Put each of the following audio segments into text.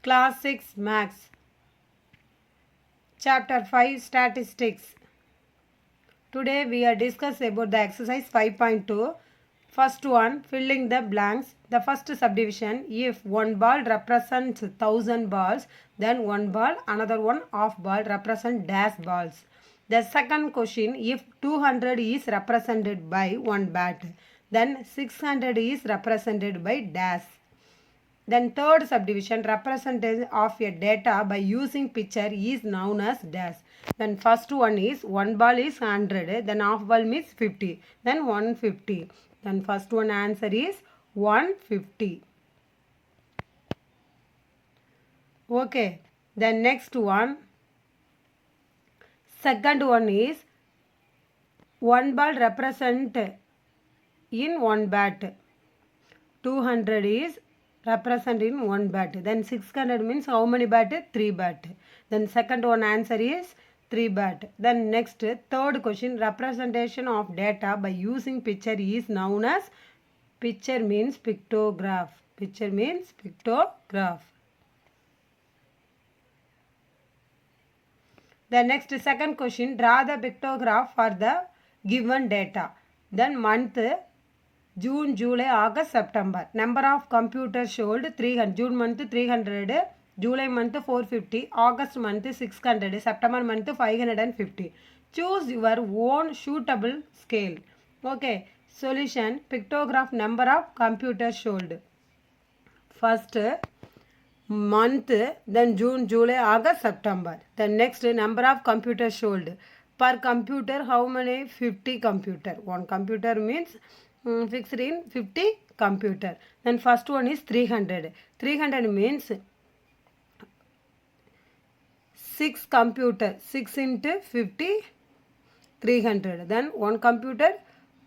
Class 6 Maths. Chapter 5 Statistics. Today we are discussing about the exercise 5.2. First one, filling the blanks. The first subdivision, if one ball represents 1000 balls, then one ball, another one half ball represent dash balls. The second question, if 200 is represented by one bat, then 600 is represented by dash. Then third subdivision, representation of a data by using picture is known as dash. Then first one is one ball is 100, then half ball means 50, then 150. Then first one answer is 150. Okay. Then next one, second one is one ball represent in one bat. 200 is represent in one bat. Then 600 means how many bat? 3 bat. Then second one answer is 3 bat. Then next third question, representation of data by using picture is known as, picture means pictograph. Picture means pictograph. The next second question, draw the pictograph for the given data. Then month June, July, August, September. Number of computers showed 300. June month 300, July month 450, August month 600, September month 550. Choose your own suitable scale. Okay. Solution, pictograph number of computers showed. First month, then June, July, August, September. Then next number of computers showed. Per computer how many? 50 computer. One computer means fixed in 50 computer. Then first one is 300. 300 means 6 computer. 6 into 50, 300. Then one computer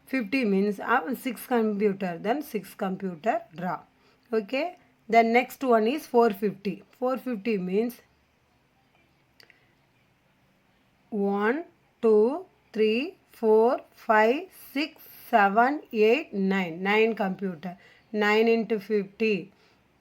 50 means 6 computer. Then 6 computer draw. Okay. Then next one is 450. 450 means 1, 2, 3, 4, 5, 6, 7, 8, 9. 9 computer. 9 into 50.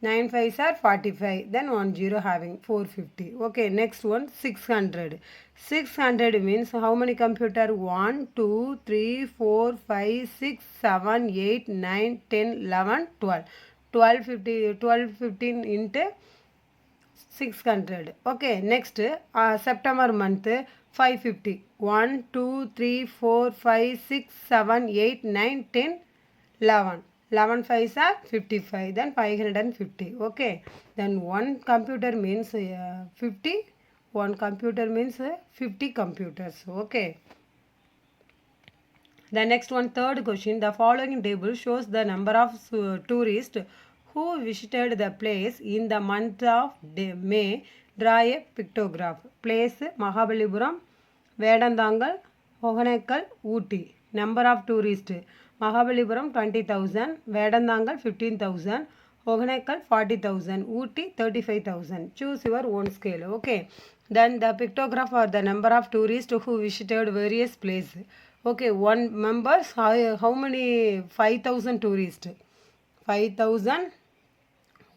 9 5s are 45. Then 1 0 having 450. Okay, next one 600. 600 means how many computer? 1, 2, 3, 4, 5, 6, 7, 8, 9, 10, 11, 12. 12, 15 into 600. Okay, next September month 550. 1, 2, 3, 4, 5, 6, 7, 8, 9, 10, 11. 11 5s are 55. Then 550. Okay. Then one computer means 50. One computer means 50 computers. Okay. The next one, third question. The following table shows the number of tourists who visited the place in the month of May. Draw a pictograph. Place Mahabalipuram, Vedantangal, Hogenekkal, Ooty. Number of tourists. Mahabalipuram 20,000, Vedantangal 15,000, Hogenekkal 40,000, Ooty 35,000. Choose your own scale. Okay. Then the pictograph are the number of tourists who visited various places. Okay, one members, how many? 5,000 tourists. 5,000,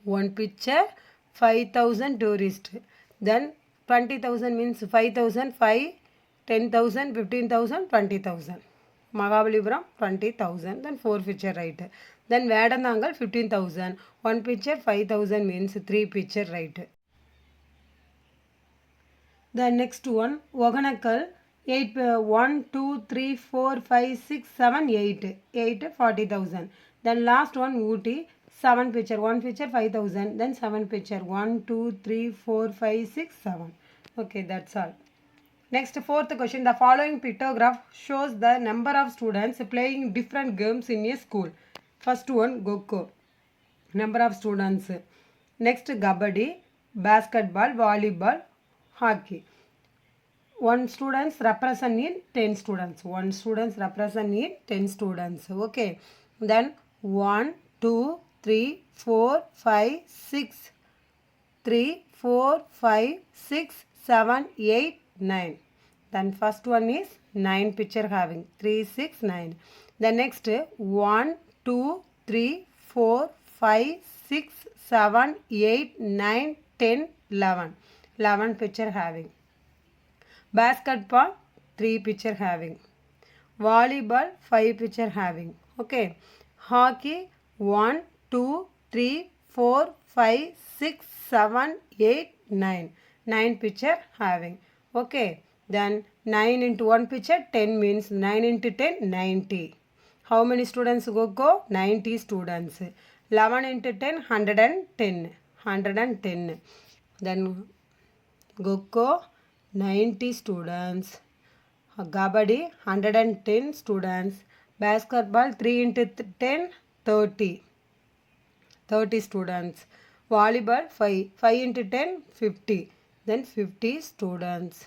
one picture, 5,000 tourists. Then 20,000 means 5,000, 5, 10,000, 15,000, 20,000. Mahabalipuram 20,000. Then 4 picture right. Then Vedantangal 15,000. One picture 5,000 means 3 picture right. The next one, Hogenekkal 8, 1, 2, 3, 4, 5, 6, 7, 8. 8, 40,000. Then last one, Ooty 7 picture. 1 picture 5,000. Then 7 picture. 1, 2, 3, 4, 5, 6, 7. Okay, that's all. Next, fourth question. The following pictograph shows the number of students playing different games in a school. First one, Kho-Kho. Number of students. Next, Kabaddi, basketball, volleyball, hockey. One students represent in 10 students. One students represent in 10 students. Okay. Then 1, 2, 3, 4, 5, 6. 3, 4, 5, 6, 7, 8, 9. Then first one is 9 picture having 3, 6, 9. The next 1, 2, 3, 4, 5, 6, 7, 8, 9, 10, 11. 11 picture having. Basketball, 3 picture having. Volleyball, 5 picture having. Okay. Hockey, 1, 2, 3, 4, 5, 6, 7, 8, 9. 9 picture having. Okay. Then 9 into 1 picture, 10 means 9 into 10, 90. How many students go? 90 students. 11 into 10, 110. 110. Then go 90 students. Kabaddi 110 students. Basketball 3 into 10, 30. 30 students. Volleyball 5. 5 into 10, 50. Then 50 students.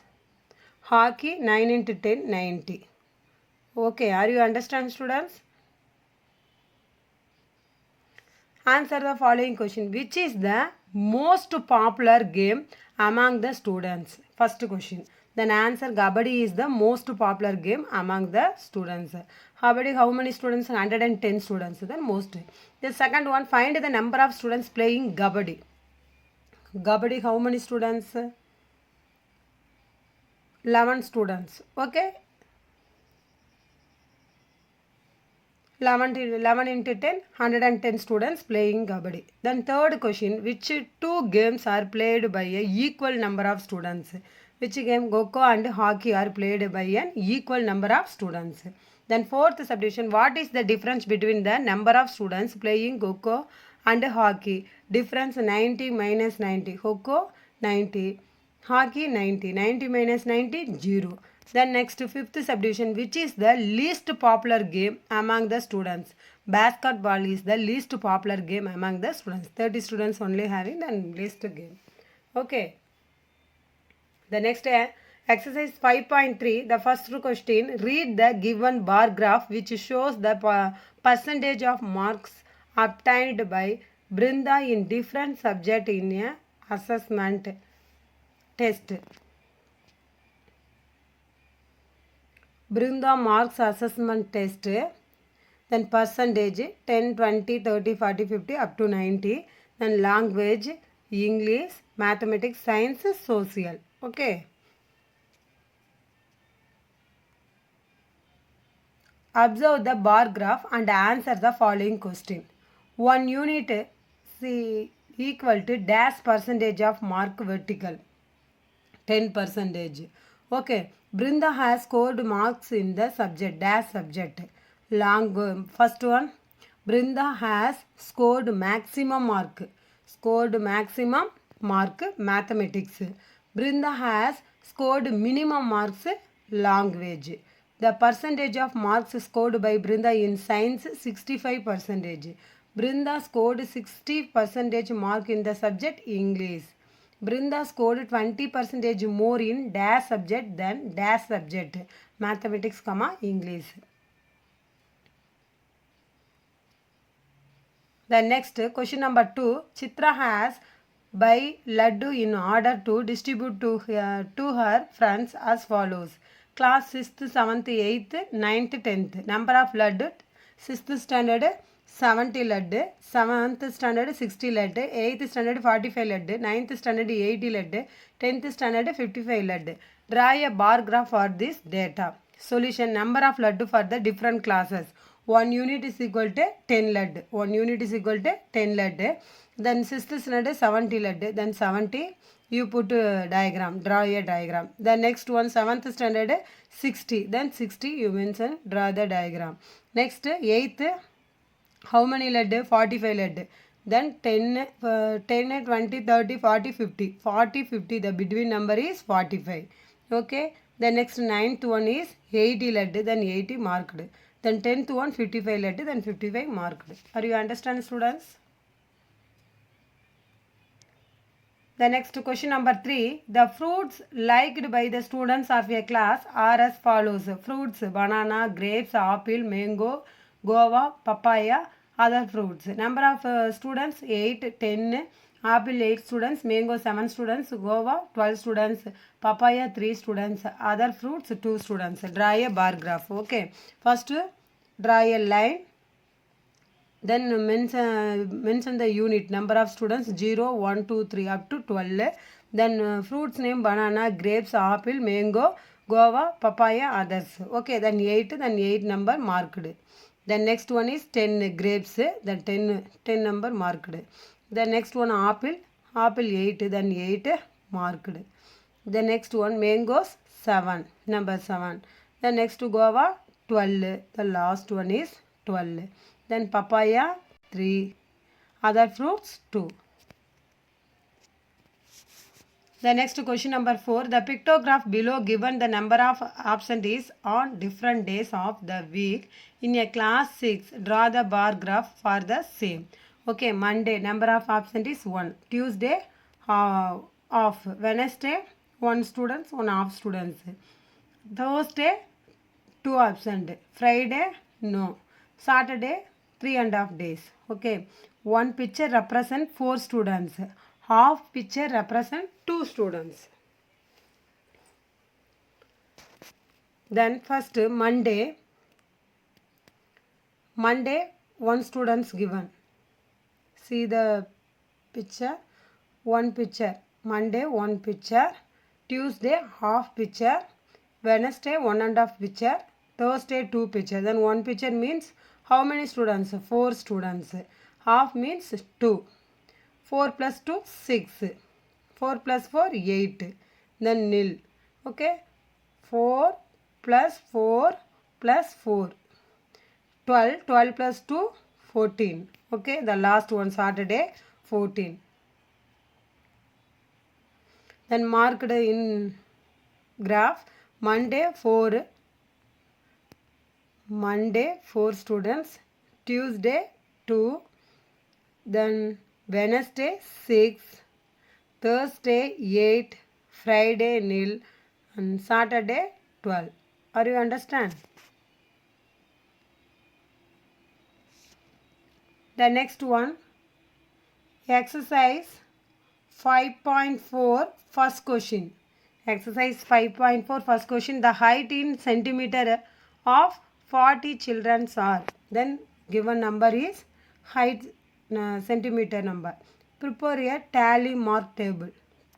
Hockey 9 into 10, 90. Okay, are you understand students? Answer the following question. Which is the most popular game among the students? First question. Then answer Kabaddi is the most popular game among the students. Kabaddi, how many students? 110 students. Then most. The second one, find the number of students playing Kabaddi. Kabaddi, how many students? 11 students. Okay. 11 into 10, 110 students playing Kabaddi. Then third question, which two games are played by a equal number of students? Which game? Kho and hockey are played by an equal number of students. Then fourth subdivision, what is the difference between the number of students playing kho and hockey? Difference 90 minus 90. Kho 90, hockey 90. 90 minus 90, 0. Then next fifth subdivision, which is the least popular game among the students? Basketball is the least popular game among the students. 30 students only having the least game. Okay. The next exercise 5.3, the first question, read the given bar graph which shows the percentage of marks obtained by Brinda in different subject in a assessment test. Brinda marks assessment test, then percentage 10, 20, 30, 40, 50 up to 90, then language, English, mathematics, science, social. Okay. Observe the bar graph and answer the following question. 1 unit C equal to dash percentage of mark vertical. 10%. Okay. Brinda has scored marks in the subject, dash subject. First one, Brinda has scored maximum mark. Scored maximum mark, mathematics. Brinda has scored minimum marks, language. The percentage of marks scored by Brinda in science, 65%. Brinda scored 60% mark in the subject, English. Brinda scored 20% more in dash subject than dash subject, mathematics, English. The next question number 2, Chitra has buy laddu in order to distribute to her friends as follows. Class 6th, 7th, 8th, 9th, 10th. Number of laddu, 6th standard 70 laddu, 7th standard 60 laddu, 8th standard 45 laddu, 9th standard 80 laddu, 10th standard 55 laddu. Draw a bar graph for this data. Solution, number of laddu for the different classes. 1 unit is equal to 10 laddu. 1 unit is equal to 10 laddu. Then 6th standard 70 laddu. Then 70, you put a diagram, draw a diagram. The next one, 7th standard 60. Then 60 you mention, draw the diagram. Next 8th, how many laddu? 45 laddu. Then 10, 20, 30, 40, 50. 40, 50, the between number is 45. Okay. The next 9th one is 80 laddu. Then 80 marked. Then 10th one 55 laddu. Then 55 marked. Are you understand, students? The next question number 3. The fruits liked by the students of a class are as follows. Fruits, banana, grapes, apple, mango, guava, papaya, other fruits. Number of students 8, 10, apple 8 students, mango 7 students, guava 12 students, papaya 3 students, other fruits 2 students. Draw a bar graph. Okay. First, draw a line. Then mention the unit, number of students 0, 1, 2, 3 up to 12. Then fruits name banana, grapes, apple, mango, guava, papaya, others. Okay, then 8 number marked. Then next one is 10 grapes, then 10 number marked. The next one apple 8, then 8 marked. The next one mangoes 7, number 7. The next guava 12, the last one is 12. Then papaya 3, other fruits 2. The next question number 4. The pictograph below given the number of absentees on different days of the week in a class 6. Draw the bar graph for the same. Okay, Monday number of absentees 1. Tuesday off. Wednesday 1 students, 1 half students. Thursday 2 absent. Friday no. Saturday 3.5 days. Okay. One picture represent 4 students. Half picture represent 2 students. Then first Monday 1 students given. See the picture. 1 picture. Monday 1 picture. Tuesday half picture. Wednesday 1.5 picture. Thursday 2 picture. Then 1 picture means how many students? 4 students. Half means 2. 4 plus 2 6. 4 plus 4 8. Then nil. Okay. 4 plus 4 plus 4. 12. 12 plus 2 14. Okay. The last one Saturday 14. Then marked in graph. Monday 4 students. Tuesday 2. Then Wednesday 6. Thursday 8. Friday nil. And Saturday 12. Are you understand? The next one, exercise 5.4 first question. Exercise 5.4 first question. The height in centimeter of 40 children are. Then given number is height centimeter number. Prepare a tally mark table.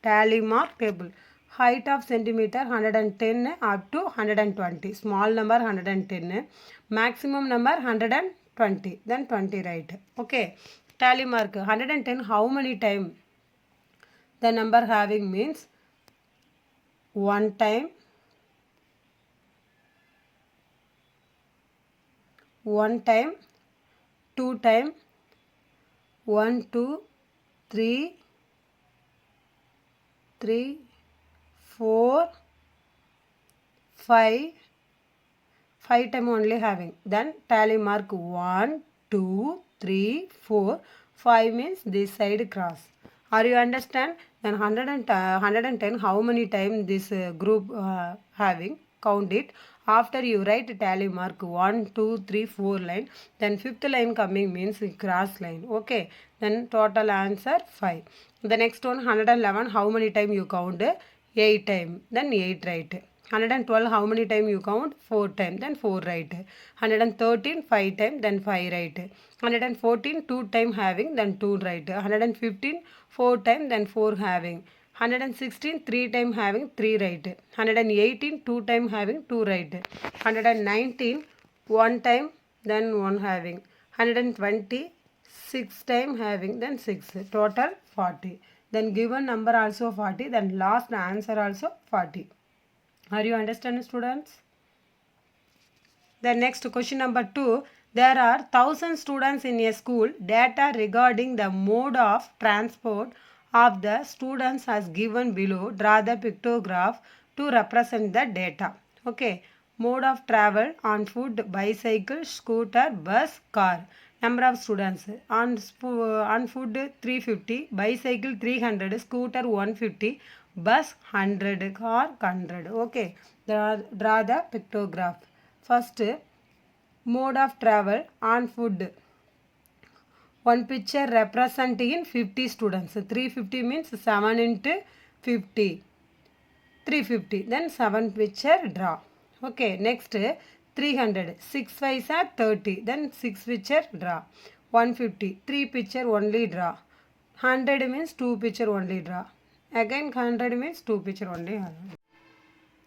Tally mark table. Height of centimeter 110 up to 120. Small number 110. Maximum number 120. Then 20 right. Okay. Tally mark 110 how many time? The number having means 1 time, 2 time, 1, 2, 3, 4, 5. 5 time only having. Then tally mark 1, 2, 3, 4. 5 means this side cross. Are you understand? Then 110 how many time this group having? Count it. After you write tally mark 1, 2, 3, 4 line. Then 5th line coming means cross line. Okay. Then total answer 5. The next one 111 how many time you count? 8 time. Then 8 right. 112 how many time you count? 4 time. Then 4 right. 113 5 time. Then 5 right. 114 2 time having. Then 2 right. 115 4 time. Then 4 having. 116 3 time having. 3 right. 118 2 time having. 2 right. 119 1 time. Then 1 having. 120 6 time having. Then 6. Total 40. Then given number also 40. Then last answer also 40. Are you understanding, students? The next question number 2. There are 1000 students in a school. Data regarding the mode of transport of the students as given below. Draw the pictograph to represent the data. Okay. Mode of travel on foot, bicycle, scooter, bus, car. Number of students on foot 350, bicycle 300, scooter 150, bus 100, car 100. Okay. Draw the pictograph. First, mode of travel on foot. One picture representing 50 students. 350 means 7 into 50. 350. Then 7 picture draw. Okay. Next 300. 6 5s are 30. Then 6 picture draw. 150, 3 picture only draw. 100 means 2 picture only draw. Again 100 means 2 picture only.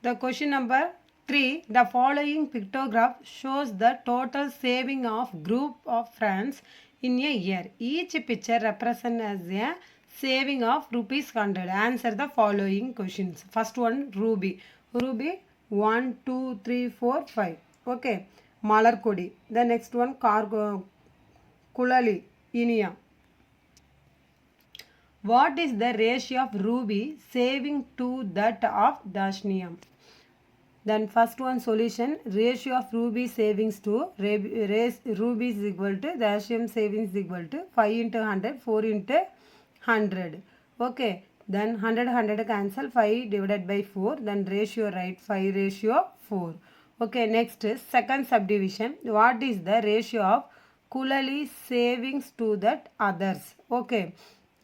The question number 3. The following pictograph shows the total saving of group of friends in a year. Each picture represents as a saving of rupees 100. Answer the following questions. First one, Ruby. Ruby 1, 2, 3, 4, 5. Okay. Malarkodi. The next one, Kulali. Inia. What is the ratio of Ruby saving to that of Dashniyam? Then first one solution, ratio of Ruby savings to Ruby is equal to Dashniyam savings is equal to 5 into 100, 4 into 100. Okay. Then 100 cancel, 5 divided by 4. Then ratio right, 5 ratio 4. Okay. Next is second subdivision. What is the ratio of Kulali savings to that others? Okay.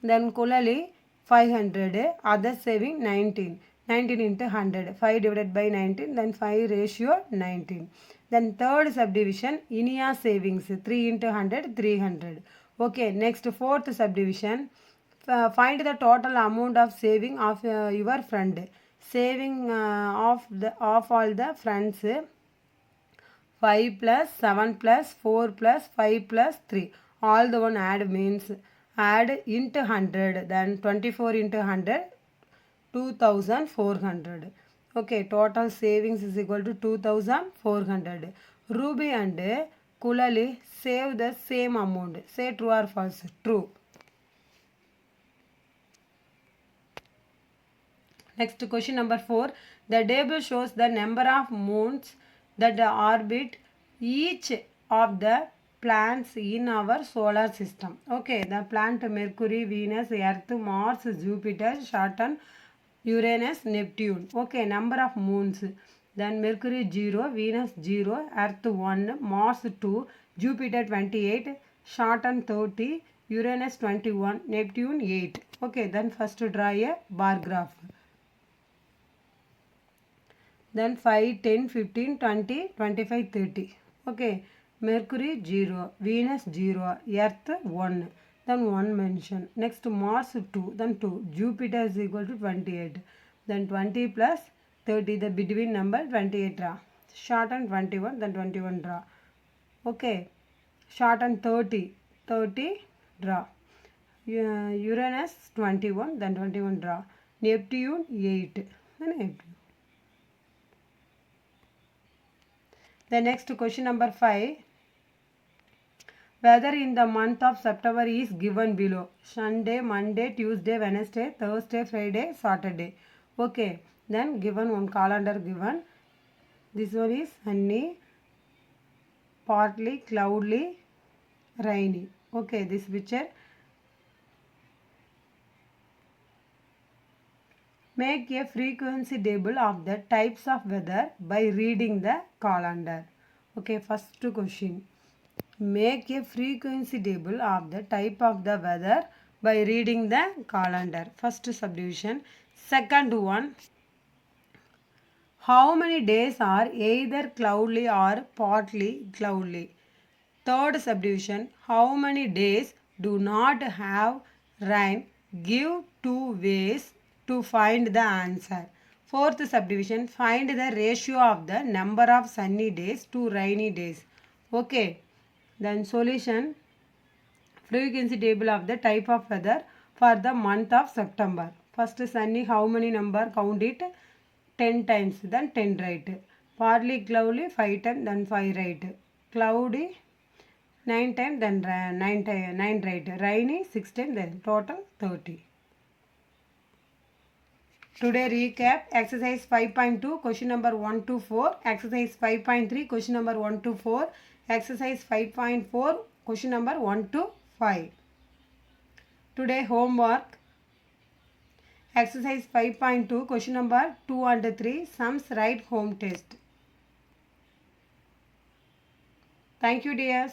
Then Kulali 500, others saving 19. 19 into 100, 5 divided by 19, then 5 ratio 19. Then third subdivision, Inia savings, 3 into 100, 300. Okay, next fourth subdivision, find the total amount of saving of your friend. Saving of all the friends, 5 plus 7 plus 4 plus 5 plus 3. All the one add means add into 100, then 24 into 100, 2400. Okay, total savings is equal to 2400. Ruby and Kulali save the same amount. Say true or false? True. Next question number 4. The table shows the number of moons that orbit each of the planets in our solar system. Okay, the planet Mercury, Venus, Earth, Mars, Jupiter, Saturn, Uranus, Neptune. Okay, number of moons. Then Mercury 0, Venus 0, Earth 1, Mars 2, Jupiter 28, Saturn 30, Uranus 21, Neptune 8. Okay, then first draw a bar graph. Then 5, 10, 15, 20, 25, 30. Okay, Mercury 0, Venus 0, Earth 1. Then 1 mention. Next Mars 2, then 2. Jupiter is equal to 28. Then 20 plus 30, the between number 28 draw. Saturn 21, then 21 draw. Okay. Saturn 30, 30 draw. Uranus 21, then 21 draw. Neptune 8, then Neptune. The next question number 5. Weather in the month of September is given below. Sunday, Monday, Tuesday, Wednesday, Thursday, Friday, Saturday. Okay. Then given one calendar given. This one is sunny, partly cloudy, rainy. Okay. This picture. Make a frequency table of the types of weather by reading the calendar. Okay. First question. Make a frequency table of the type of the weather by reading the calendar. First subdivision. Second one. How many days are either cloudy or partly cloudy? Third subdivision. How many days do not have rain? Give 2 ways to find the answer. Fourth subdivision. Find the ratio of the number of sunny days to rainy days. Okay. Then solution, frequency table of the type of weather for the month of September. First sunny, how many number? Count it 10 times, then 10 right. Partly cloudy 5 times, then 5 right. Cloudy 9 times, then 9 right. Rainy 6 times, then total 30. Today recap exercise 5.2 question number 1 to 4, exercise 5.3 question number 1 to 4, exercise 5.4 question number 1 to 5. Today homework exercise 5.2 question number 2 and 3 sums right home test. Thank you dears.